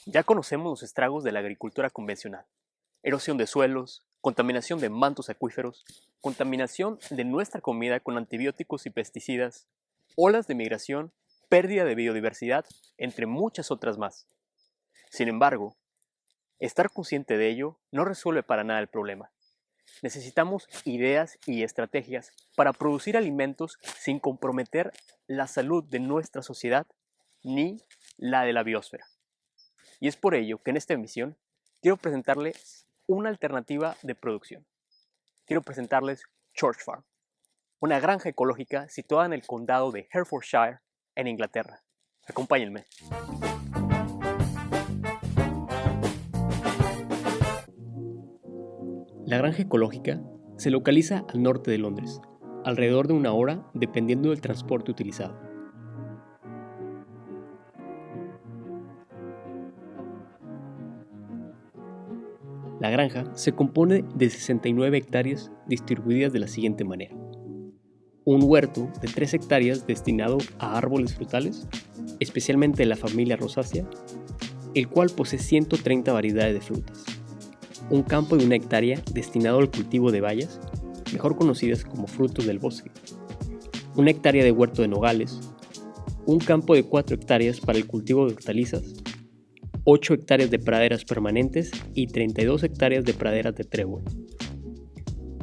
Ya conocemos los estragos de la agricultura convencional: erosión de suelos, contaminación de mantos acuíferos, contaminación de nuestra comida con antibióticos y pesticidas, olas de migración, pérdida de biodiversidad, entre muchas otras más. Sin embargo, estar consciente de ello no resuelve para nada el problema. Necesitamos ideas y estrategias para producir alimentos sin comprometer la salud de nuestra sociedad ni la de la biosfera. Y es por ello que en esta emisión quiero presentarles una alternativa de producción. Quiero presentarles Church Farm, una granja ecológica situada en el condado de Herdfordshire, en Inglaterra. Acompáñenme. La granja ecológica se localiza al norte de Londres, alrededor de 1 hora dependiendo del transporte utilizado. La granja se compone de 69 hectáreas distribuidas de la siguiente manera: un huerto de 3 hectáreas destinado a árboles frutales, especialmente de la familia rosácea, el cual posee 130 variedades de frutas; un campo de 1 hectárea destinado al cultivo de bayas, mejor conocidas como frutos del bosque; 1 hectárea de huerto de nogales; un campo de 4 hectáreas para el cultivo de hortalizas; 8 hectáreas de praderas permanentes y 32 hectáreas de praderas de trébol;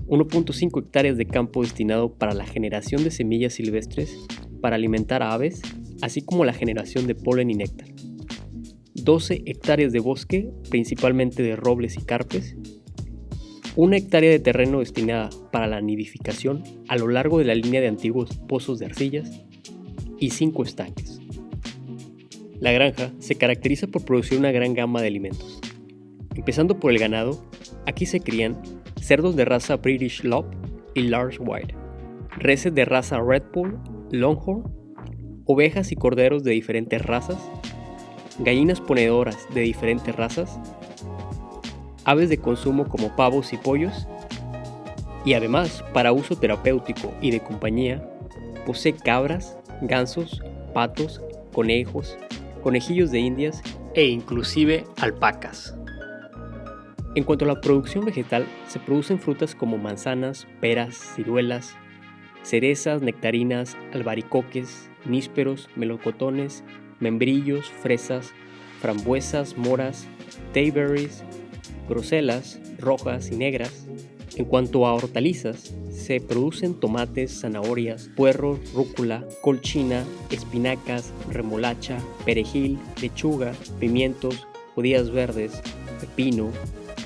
1.5 hectáreas de campo destinado para la generación de semillas silvestres para alimentar a aves, así como la generación de polen y néctar; 12 hectáreas de bosque, principalmente de robles y carpes; 1 hectárea de terreno destinada para la nidificación a lo largo de la línea de antiguos pozos de arcillas y 5 estanques. La granja se caracteriza por producir una gran gama de alimentos. Empezando por el ganado, aquí se crían cerdos de raza British Lop y Large White, reses de raza Red Poll, Longhorn, ovejas y corderos de diferentes razas, gallinas ponedoras de diferentes razas, aves de consumo como pavos y pollos, y además, para uso terapéutico y de compañía, posee cabras, gansos, patos, conejos, conejillos de indias e inclusive alpacas. En cuanto a la producción vegetal, se producen frutas como manzanas, peras, ciruelas, cerezas, nectarinas, albaricoques, nísperos, melocotones, membrillos, fresas, frambuesas, moras, tayberries, groselas, rojas y negras. En cuanto a hortalizas, se producen tomates, zanahorias, puerros, rúcula, col china, espinacas, remolacha, perejil, lechuga, pimientos, judías verdes, pepino,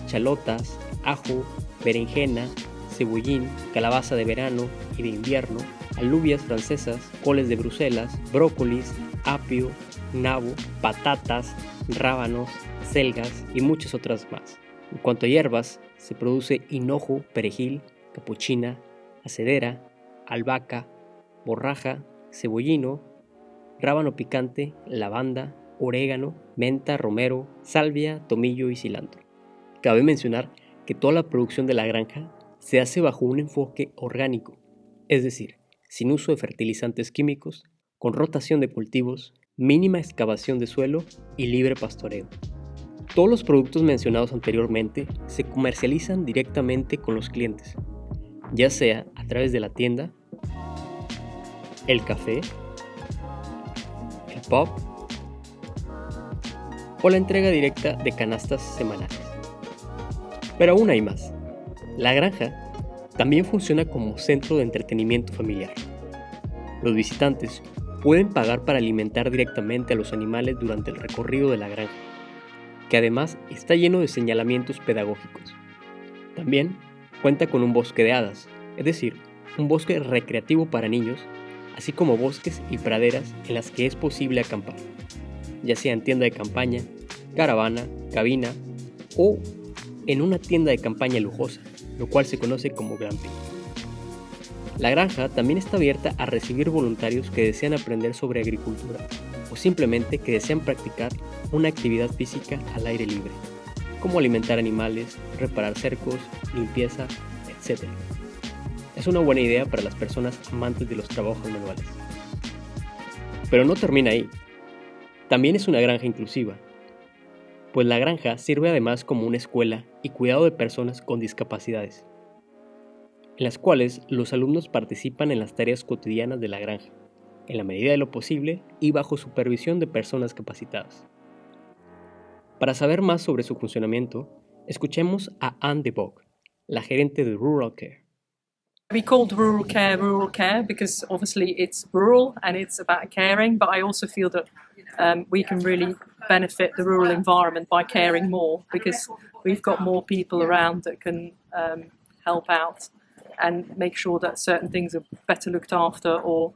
chalotas, ajo, berenjena, cebollín, calabaza de verano y de invierno, alubias francesas, coles de Bruselas, brócolis, apio, nabo, patatas, rábanos, selgas y muchas otras más. En cuanto a hierbas, se produce hinojo, perejil, capuchina, acedera, albahaca, borraja, cebollino, rábano picante, lavanda, orégano, menta, romero, salvia, tomillo y cilantro. Cabe mencionar que toda la producción de la granja se hace bajo un enfoque orgánico, es decir, sin uso de fertilizantes químicos, con rotación de cultivos, mínima excavación de suelo y libre pastoreo. Todos los productos mencionados anteriormente se comercializan directamente con los clientes, ya sea a través de la tienda, el café, el pub o la entrega directa de canastas semanales. Pero aún hay más. La granja también funciona como centro de entretenimiento familiar. Los visitantes pueden pagar para alimentar directamente a los animales durante el recorrido de la granja, que además está lleno de señalamientos pedagógicos. También cuenta con un bosque de hadas, es decir, un bosque recreativo para niños, así como bosques y praderas en las que es posible acampar, ya sea en tienda de campaña, caravana, cabina o en una tienda de campaña lujosa, lo cual se conoce como glamping. La granja también está abierta a recibir voluntarios que desean aprender sobre agricultura o simplemente que desean practicar una actividad física al aire libre, como alimentar animales, reparar cercos, limpieza, etc. Es una buena idea para las personas amantes de los trabajos manuales. Pero no termina ahí. También es una granja inclusiva. pues la granja sirve además como una escuela y cuidado de personas con discapacidades, en las cuales los alumnos participan en las tareas cotidianas de la granja, en la medida de lo posible y bajo supervisión de personas capacitadas. Para saber más sobre su funcionamiento, escuchemos a Anne de Bog, la gerente de Rural Care. We called rural care because obviously it's rural and it's about caring, but I also feel that we can really benefit the rural environment by caring more, because we've got more people around that can help out and make sure that certain things are better looked after, or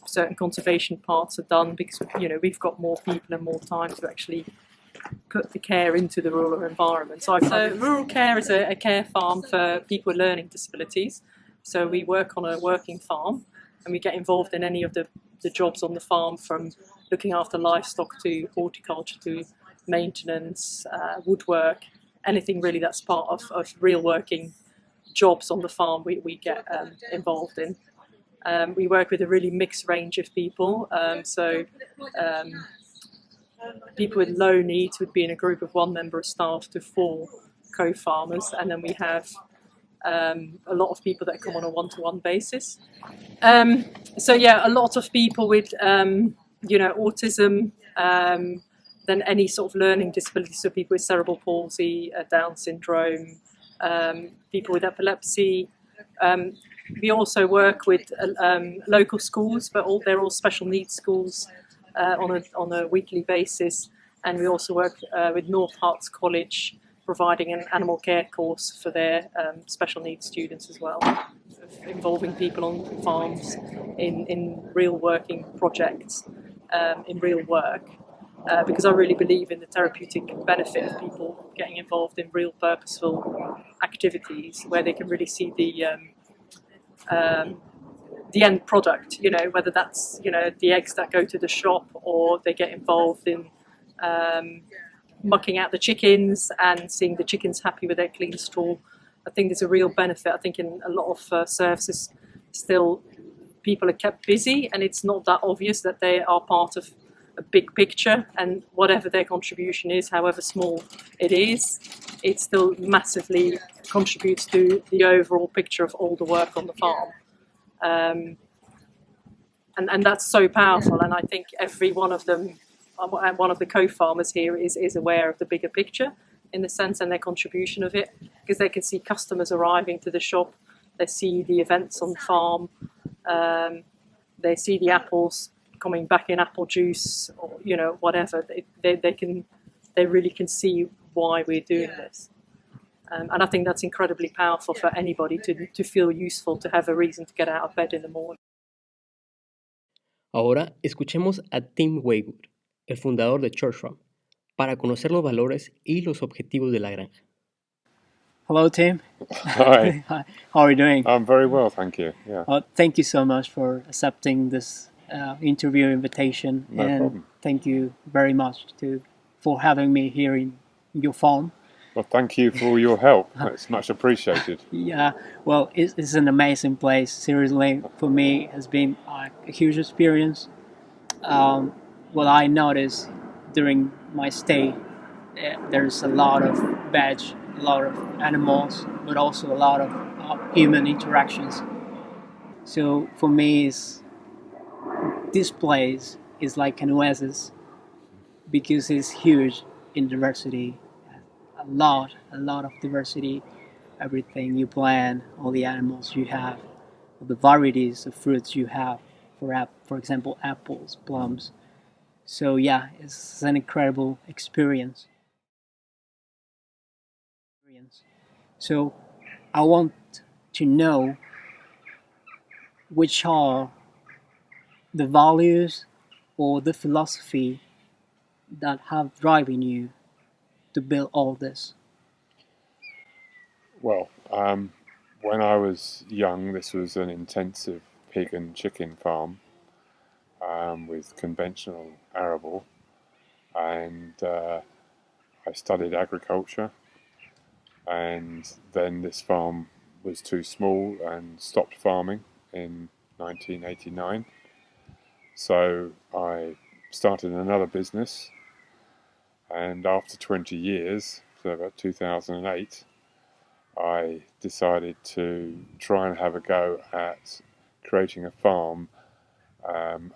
certain conservation parts are done, because we've got more people and more time to actually put the care into the rural environment. So rural care is a care farm for people with learning disabilities. So we work on a working farm, and we get involved in any of the jobs on the farm, from looking after livestock to horticulture to maintenance, woodwork, anything really that's part of real working jobs on the farm we get involved in. We work with a really mixed range of people. People with low needs would be in a group of 1 member of staff to 4 co-farmers, and then we have a lot of people that come on a one-to-one basis. A lot of people with autism, then any sort of learning disability, so people with cerebral palsy, Down syndrome, people with epilepsy. We also work with local schools, but they're all special needs schools on a weekly basis, and we also work with North Herts College, providing an animal care course for their special needs students as well, involving people on farms in real working projects, in real work, because I really believe in the therapeutic benefit of people getting involved in real purposeful activities where they can really see the end product, whether that's the eggs that go to the shop, or they get involved in mucking out the chickens and seeing the chickens happy with their clean straw. I think there's a real benefit. I think in a lot of services still people are kept busy, and it's not that obvious that they are part of a big picture, and whatever their contribution is, however small it is, it still massively contributes to the overall picture of all the work on the farm. And that's so powerful, and I think every one of them, one of the co-farmers here, is aware of the bigger picture in the sense, and their contribution of it, because they can see customers arriving to the shop, they see the events on the farm, they see the apples coming back in apple juice, or whatever. They really can see why we're doing this, and I think that's incredibly powerful for anybody to feel useful, to have a reason to get out of bed in the morning. Ahora escuchemos a Tim Waywood, el fundador de Church Farm, para conocer los valores y los objetivos de la granja. Hello, Tim. Hi. Hi. How are you doing? I'm very well, thank you. Yeah. Thank you so much for accepting this interview invitation. No problem. Thank you very much for having me here in your farm. Well, thank you for all your help. It's much appreciated. Yeah, well, it's an amazing place. Seriously, for me, it has been a huge experience. What I noticed during my stay, there's a lot of veg, a lot of animals, but also a lot of human interactions. So for me, this place is like an oasis because it's huge in diversity. A lot of diversity. Everything you plant, all the animals you have, all the varieties of fruits you have. For example, apples, plums. So yeah, it's an incredible experience. So I want to know which are the values or the philosophy that have driven you to build all this. Well, when I was young, this was an intensive pig and chicken farm with conventional arable, and I studied agriculture, and then this farm was too small and stopped farming in 1989. So I started another business, And after 20 years, so about 2008, I decided to try and have a go at creating a farm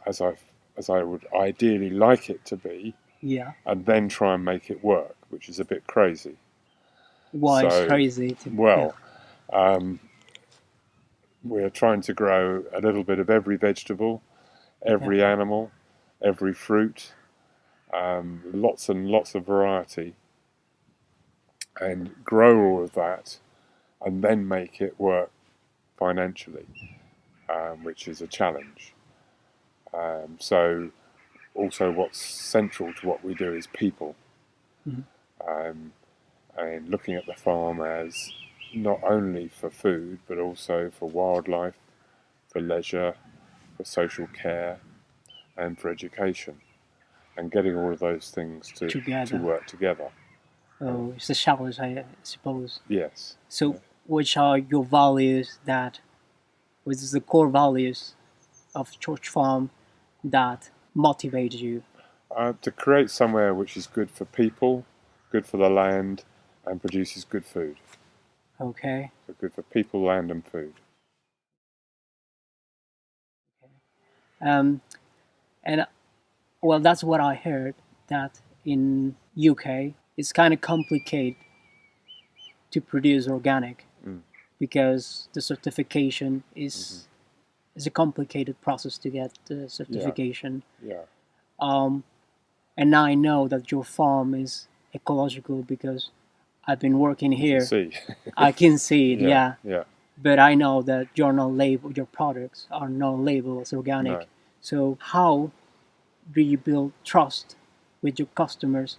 as I would ideally like it to be, Yeah. and then try and make it work, which is a bit crazy. Why So, it's crazy? Well, we're trying to grow a little bit of every vegetable, every animal, every fruit, lots and lots of variety, and grow all of that, and then make it work financially, which is a challenge. So also what's central to what we do is people. And looking at the farm as not only for food, but also for wildlife, for leisure, for social care, and for education, and getting all of those things to work together. Oh, it's a challenge, I suppose. Yes. So, which are your values which is the core values of Church Farm that motivate you? To create somewhere which is good for people, good for the land, and produces good food. Okay. So good for people, land, and food. And well, that's what I heard, that in UK it's kind of complicated to produce organic because the certification is a complicated process to get the certification. Yeah. And I know that your farm is ecological because I've been working here. See. I can see it, yeah. Yeah. But I know that your products are not labeled as organic. No. So how do you build trust with your customers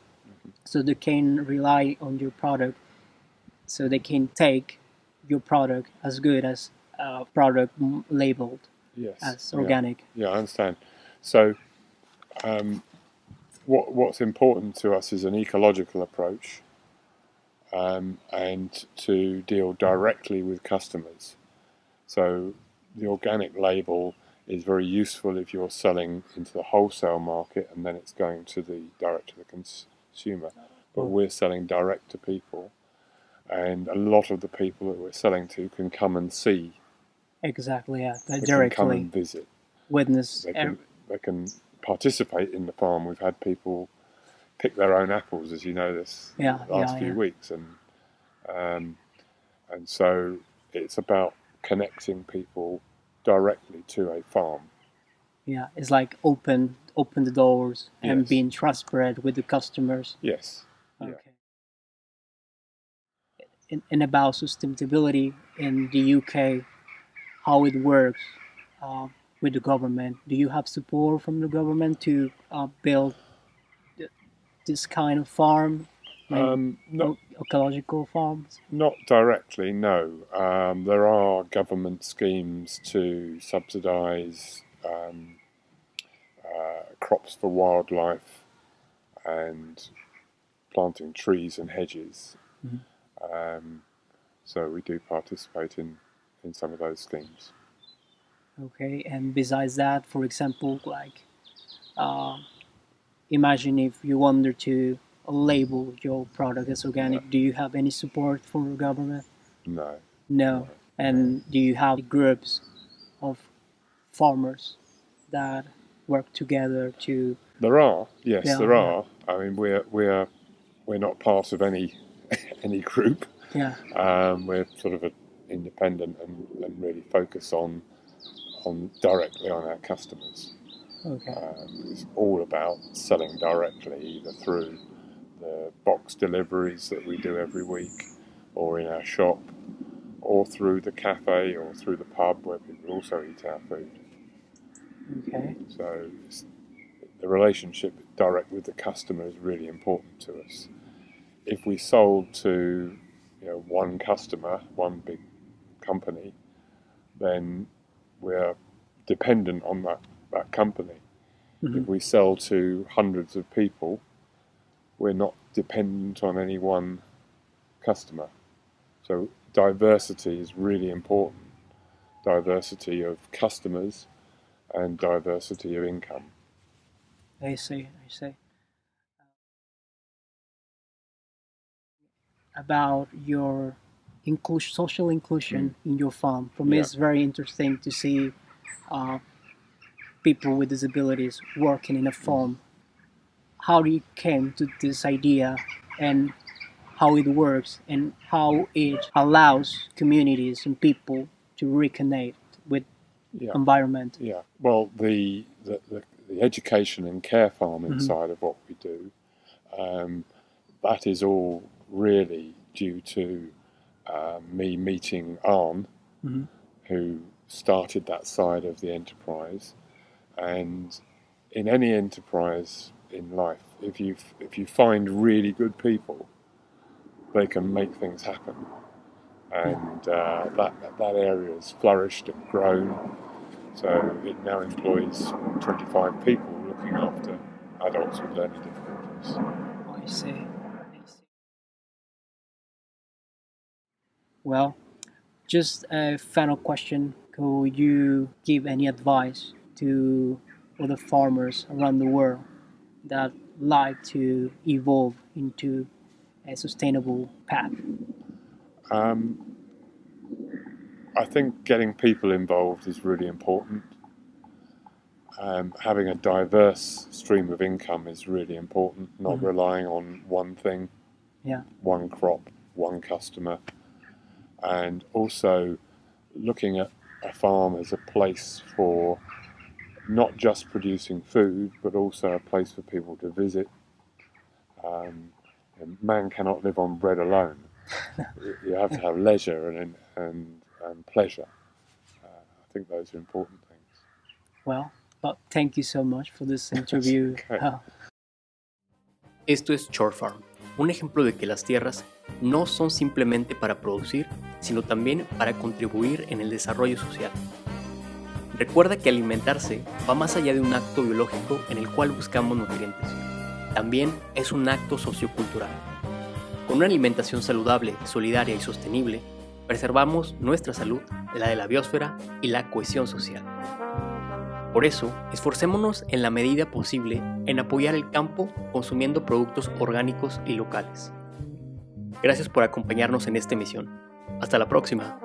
so they can rely on your product, so they can take your product as good as a product labeled as organic? Yeah, I understand. So what's important to us is an ecological approach, and to deal directly with customers. So the organic label is very useful if you're selling into the wholesale market and then it's going direct to the consumer. But we're selling direct to people, and a lot of the people that we're selling to can come and see. Exactly, yeah. They Directly can come and visit. witness. They can participate in the farm. We've had people pick their own apples, as you know, this last few weeks, and so it's about connecting people directly to a farm. Yeah, it's like open the doors and being transparent with the customers. Yes. Okay. And about sustainability in the UK, how it works with the government. Do you have support from the government to build this kind of farm, ecological farms? Not directly, no. There are government schemes to subsidise crops for wildlife and planting trees and hedges. So we do participate in some of those schemes. Okay, and besides that, for example, like imagine if you wanted to label your product as organic, do you have any support from the government? No. And do you have groups of farmers that work together to? There are, yes, there are. I mean, we're not part of any group. Yeah. We're sort of independent and really focus on directly on our customers. Okay. It's all about selling directly, either through the box deliveries that we do every week, or in our shop, or through the cafe, or through the pub where people also eat our food. Okay. So the relationship direct with the customer is really important to us. If we sold to one customer, one big company, then we're dependent on that company. Mm-hmm. If we sell to hundreds of people, we're not dependent on any one customer. So diversity is really important. Diversity of customers and diversity of income. I see. about your social inclusion in your farm. For me, Yeah. it's very interesting to see people with disabilities working in a farm. How you came to this idea and how it works and how it allows communities and people to reconnect with Yeah. environment. Yeah. Well, the education and care farming side of what we do, that is all really due to me meeting Arne, who started that side of the enterprise. And in any enterprise in life, if you find really good people, they can make things happen. And that area has flourished and grown. So it now employs 25 people looking after adults with learning difficulties. I see. Well, just a final question. Could you give any advice to other farmers around the world that like to evolve into a sustainable path? I think getting people involved is really important. Having a diverse stream of income is really important, not relying on one thing, one crop, one customer, and also looking at a farm as a place for not just producing food, but also a place for people to visit. Man cannot live on bread alone. You have to have leisure and pleasure. I think those are important things. Well, thank you so much for this interview. Okay. Esto es Short Farm, un ejemplo de que las tierras no son simplemente para producir, sino también para contribuir en el desarrollo social. Recuerda que alimentarse va más allá de un acto biológico en el cual buscamos nutrientes. También es un acto sociocultural. Con una alimentación saludable, solidaria y sostenible, preservamos nuestra salud, la de la biosfera y la cohesión social. Por eso, esforcémonos en la medida posible en apoyar el campo consumiendo productos orgánicos y locales. Gracias por acompañarnos en esta emisión. Hasta la próxima.